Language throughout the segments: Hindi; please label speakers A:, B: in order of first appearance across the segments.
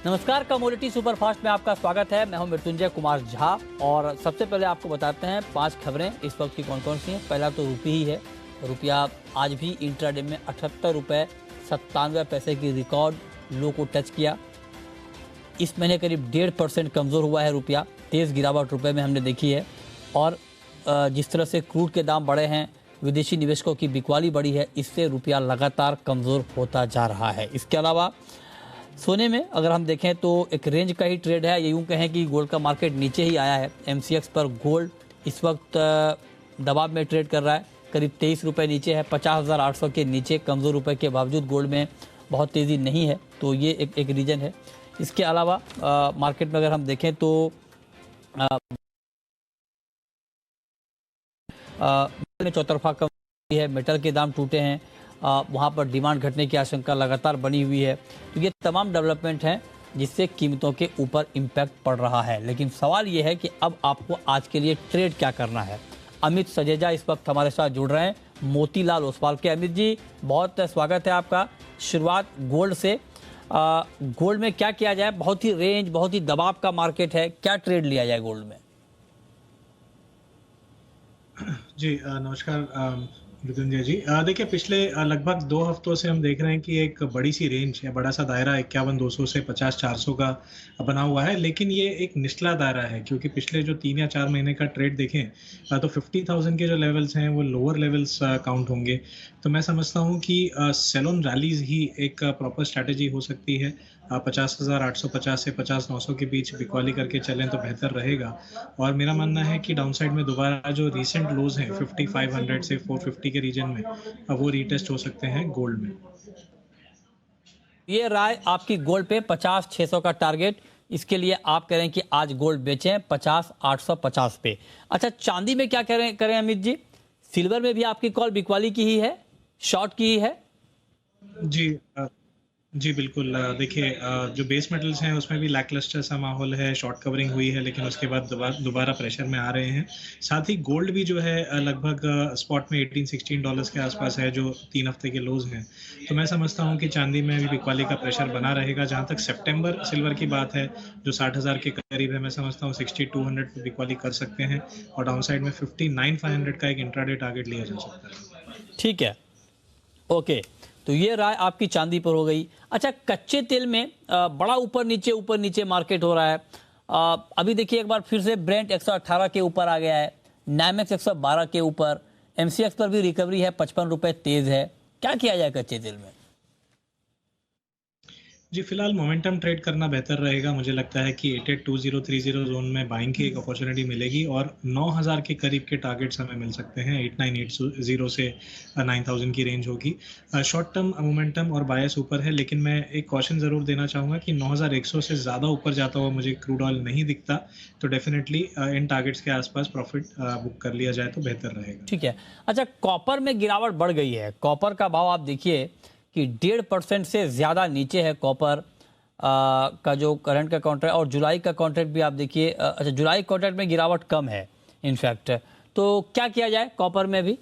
A: नमस्कार, कमोडिटी सुपरफास्ट में आपका स्वागत है। मैं हूं मृत्युंजय कुमार झा और सबसे पहले आपको बताते हैं 5 खबरें इस वक्त की कौन कौन सी हैं। पहला तो रुपये ही है। रुपया आज भी इंट्राडे में 78 रुपये 97 पैसे की रिकॉर्ड लो को टच किया। इस महीने करीब 1.5% कमज़ोर हुआ है रुपया। तेज़ गिरावट रुपये में हमने देखी है। और जिस तरह से क्रूड के दाम बढ़े हैं, विदेशी निवेशकों की बिकवाली बढ़ी है, इससे रुपया लगातार कमज़ोर होता जा रहा है। इसके अलावा सोने में अगर हम देखें तो एक रेंज का ही ट्रेड है। ये यूँ कहें कि गोल्ड का मार्केट नीचे ही आया है। MCX पर गोल्ड इस वक्त दबाव में ट्रेड कर रहा है। करीब 23 रुपये नीचे है, 50,800 के नीचे। कमज़ोर रुपए के बावजूद गोल्ड में बहुत तेज़ी नहीं है, तो ये एक रीज़न है। इसके अलावा मार्केट में अगर हम देखें तो में चौतरफा कम है। मेटल के दाम टूटे हैं, वहाँ पर डिमांड घटने की आशंका लगातार बनी हुई है। तो ये तमाम डेवलपमेंट हैं जिससे कीमतों के ऊपर इम्पैक्ट पड़ रहा है। लेकिन सवाल ये है कि अब आपको आज के लिए ट्रेड क्या करना है। अमित सजेजा इस वक्त हमारे साथ जुड़ रहे हैं मोतीलाल ओसवाल के। अमित जी, बहुत स्वागत है आपका। शुरुआत गोल्ड से। गोल्ड में क्या किया जाए? बहुत ही रेंज, बहुत ही दबाव का मार्केट है, क्या ट्रेड लिया जाए गोल्ड में?
B: जी नमस्कार मृत्युंजय जी। देखिए, पिछले लगभग 2 हफ्तों से हम देख रहे हैं कि एक बड़ी सी रेंज है, बड़ा सा दायरा 51,200 से 50,400 का बना हुआ है। लेकिन ये एक निचला दायरा है, क्योंकि पिछले जो 3 या 4 महीने का ट्रेड देखें तो 50,000 के जो लेवल्स हैं वो लोअर लेवल्स काउंट होंगे। तो मैं समझता हूँ कि सेल ऑन रैलीज ही एक प्रॉपर स्ट्रैटेजी हो सकती है। 50,850 से 50,900 के बीच बिकवाली करके चलें तो बेहतर रहेगा। और मेरा मानना है कि डाउनसाइड में दोबारा जो रीसेंट लोज हैं 5500 से 450 के रीजन में, अब वो रीटेस्ट हो सकते हैं गोल्ड में।
A: ये राय आपकी गोल्ड पे 50,600 का टारगेट, इसके लिए आप कह रहे हैं कि आज गोल्ड बेचें 50,850 पे। अच्छा, चांदी में क्या करें अमित जी? सिल्वर में भी आपकी कॉल बिकवाली की ही है, शॉर्ट की ही है?
B: जी जी बिल्कुल। देखिए, जो बेस मेटल्स हैं उसमें भी लैकलस्टर सा माहौल है। शॉर्ट कवरिंग हुई है, लेकिन उसके बाद दोबारा प्रेशर में आ रहे हैं। साथ ही गोल्ड भी जो है लगभग स्पॉट में $18-16 के आसपास है, जो 3 हफ्ते के लोज हैं। तो मैं समझता हूं कि चांदी में भी बिकवाली का प्रेशर बना रहेगा। जहां तक सितंबर सिल्वर की बात है, जो 60,000 के करीब है, मैं समझता हूं 6200 पे बिकवाली कर सकते हैं। और डाउनसाइड में 59,500 का एक इंट्राडे टारगेट लिया जा सकता है।
A: ठीक है, ओके। तो ये राय आपकी चांदी पर हो गई। अच्छा, कच्चे तेल में बड़ा ऊपर नीचे मार्केट हो रहा है। अभी देखिए एक बार फिर से ब्रेंट 118 के ऊपर आ गया है, नाइमेक्स 112 के ऊपर, MCX पर भी रिकवरी है, 55 रुपए तेज है। क्या किया जाए कच्चे तेल में?
B: जी, फिलहाल मोमेंटम ट्रेड करना बेहतर रहेगा। मुझे लगता है कि 882030 जोन में बाइंग की एक अपॉर्चुनिटी मिलेगी और 9000 के करीब के टारगेट्स हमें मिल सकते हैं। 8980 से 9000 की रेंज होगी। शॉर्ट टर्म मोमेंटम और बायस ऊपर है, लेकिन मैं एक कॉशन ज़रूर देना चाहूँगा कि 9100 से ज़्यादा ऊपर जाता हुआ मुझे क्रूड ऑयल नहीं दिखता। तो डेफिनेटली इन टारगेट्स के आसपास प्रॉफिट बुक कर लिया जाए तो बेहतर रहेगा।
A: ठीक है। अच्छा, कॉपर में गिरावट बढ़ गई है। कॉपर का भाव आप देखिए कि 1.5% से ज़्यादा नीचे है कॉपर का जो करंट का कॉन्ट्रैक्ट, और जुलाई का कॉन्ट्रैक्ट भी आप देखिए। अच्छा, जुलाई कॉन्ट्रैक्ट में गिरावट कम है इनफैक्ट। तो क्या किया जाए कॉपर में भी?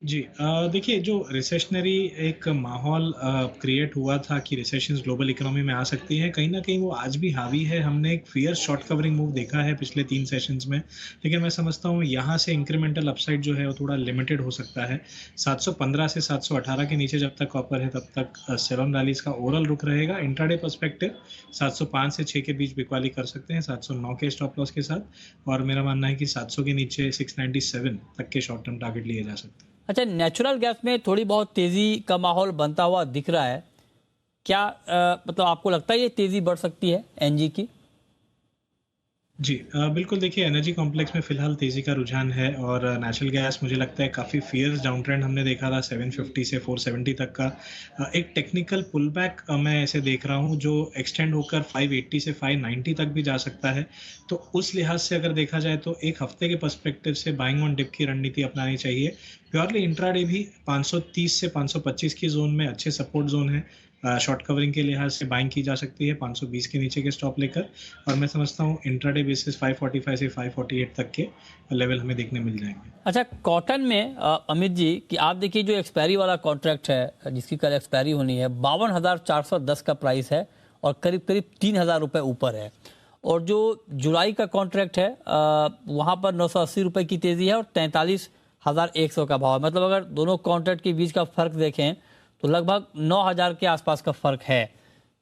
B: जी देखिए, जो रिसेशनरी एक माहौल क्रिएट हुआ था कि रिसेशंस ग्लोबल इकोनॉमी में आ सकती हैं, कहीं ना कहीं वो आज भी हावी है। हमने एक फियर शॉर्ट कवरिंग मूव देखा है पिछले 3 सेशंस में, लेकिन मैं समझता हूँ यहाँ से इंक्रीमेंटल अपसाइड जो है वो थोड़ा लिमिटेड हो सकता है। 715 से 718 के नीचे जब तक कॉपर है, तब तक सेवन रैलीज का ओवरऑल रुक रहेगा। इंट्राडे पर्सपेक्टिव 705 से 6 के बीच बिकवाली कर सकते हैं, 709 के स्टॉप लॉस के साथ। और मेरा मानना है कि 700 के नीचे 697 तक के शॉर्ट टर्म टारगेट लिए जा सकते हैं।
A: अच्छा, नेचुरल गैस में थोड़ी बहुत तेज़ी का माहौल बनता हुआ दिख रहा है। क्या मतलब आपको लगता है ये तेज़ी बढ़ सकती है NG की?
B: जी बिल्कुल। देखिए, एनर्जी कॉम्प्लेक्स में फिलहाल तेजी का रुझान है और नेचुरल गैस मुझे लगता है काफ़ी फियर्स डाउन ट्रेंड हमने देखा था 750 से 470 तक का। एक टेक्निकल पुल बैक मैं ऐसे देख रहा हूँ, जो एक्सटेंड होकर 580 से 590 तक भी जा सकता है। तो उस लिहाज से अगर देखा जाए तो एक हफ्ते के पर्सपेक्टिव से बाइंग ऑन डिप की रणनीति अपनानी चाहिए। प्योरली इंट्राडे भी 530 से 525 की जोन में अच्छे सपोर्ट जोन है। शॉर्ट कवरिंग के लिहाज से बाइंग की जा सकती है 520 के नीचे के स्टॉप लेकर, और मैं समझता हूँ इंट्राडे बेसिस 545 से 548 तक के लेवल हमें देखने मिल जाएंगे।
A: अच्छा, कॉटन में अमित जी कि आप देखिए जो एक्सपायरी वाला कॉन्ट्रैक्ट है जिसकी कल एक्सपायरी होनी है 52,410 का प्राइस है और करीब करीब 3,000 रुपये ऊपर है, और जो जुलाई का कॉन्ट्रैक्ट है वहाँ पर 980 रुपये की तेज़ी है और 43,100 का भाव है। मतलब अगर दोनों कॉन्ट्रैक्ट के बीच का फ़र्क देखें तो लगभग 9,000 के आसपास का फ़र्क है।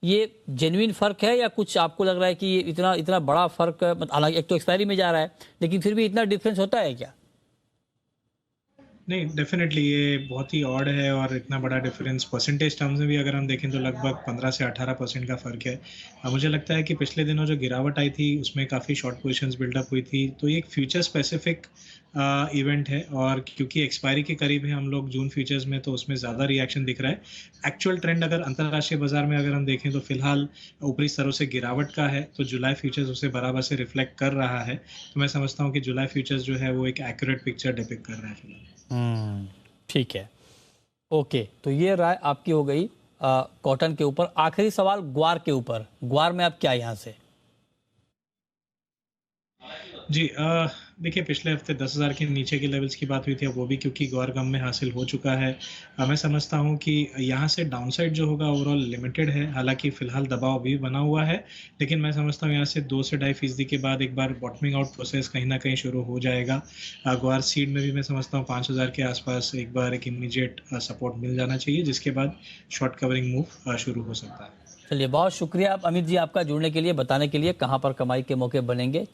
A: ये जेन्युइन फ़र्क है या कुछ आपको लग रहा है कि ये इतना बड़ा फ़र्क, हालांकि एक तो एक्सपायरी में जा रहा है लेकिन फिर भी इतना डिफरेंस होता है क्या?
B: नहीं, डेफिनेटली ये बहुत ही ऑड है, और इतना बड़ा डिफरेंस परसेंटेज टर्म्स में भी अगर हम देखें तो लगभग 15 से 18% का फ़र्क है। मुझे लगता है कि पिछले दिनों जो गिरावट आई थी उसमें काफ़ी शॉर्ट पोजीशंस बिल्डअप हुई थी, तो ये एक फ्यूचर स्पेसिफिक इवेंट है, और क्योंकि एक्सपायरी के करीब है हम लोग जून फ्यूचर्स में, तो उसमें ज़्यादा रिएक्शन दिख रहा है। एक्चुअल ट्रेंड अगर अंतर्राष्ट्रीय बाजार में अगर हम देखें तो फिलहाल ऊपरी स्तरों से गिरावट का है, तो जुलाई फ्यूचर्स उसे बराबर से रिफ्लेक्ट कर रहा है। तो मैं समझता हूँ कि जुलाई फ्यूचर्स जो है वो एक एक्यूरेट पिक्चर डिपिक्ट कर रहा है फिलहाल।
A: ठीक है, ओके। तो ये राय आपकी हो गई कॉटन के ऊपर। आखिरी सवाल ग्वार के ऊपर। ग्वार में आप क्या यहाँ से?
B: जी, देखिए पिछले हफ्ते 10,000 के नीचे के लेवल्स की बात हुई थी, अब वो भी क्योंकि गौर गम में हासिल हो चुका है। मैं समझता हूँ कि यहाँ से डाउनसाइड जो होगा ओवरऑल लिमिटेड है, हालांकि फिलहाल दबाव अभी बना हुआ है, लेकिन मैं समझता हूँ यहाँ से 2 से 2.5% के बाद एक बार बॉटमिंग आउट प्रोसेस कहीं ना कहीं शुरू हो जाएगा। ग्वार सीड में भी मैं समझता हूँ 5,000 के आसपास एक बार एक इमीडिएट सपोर्ट मिल जाना चाहिए, जिसके बाद शॉर्ट कवरिंग मूव शुरू हो सकता है।
A: चलिए, बहुत शुक्रिया अमित जी आपका जुड़ने के लिए, बताने के लिए कहाँ पर कमाई के मौके बनेंगे।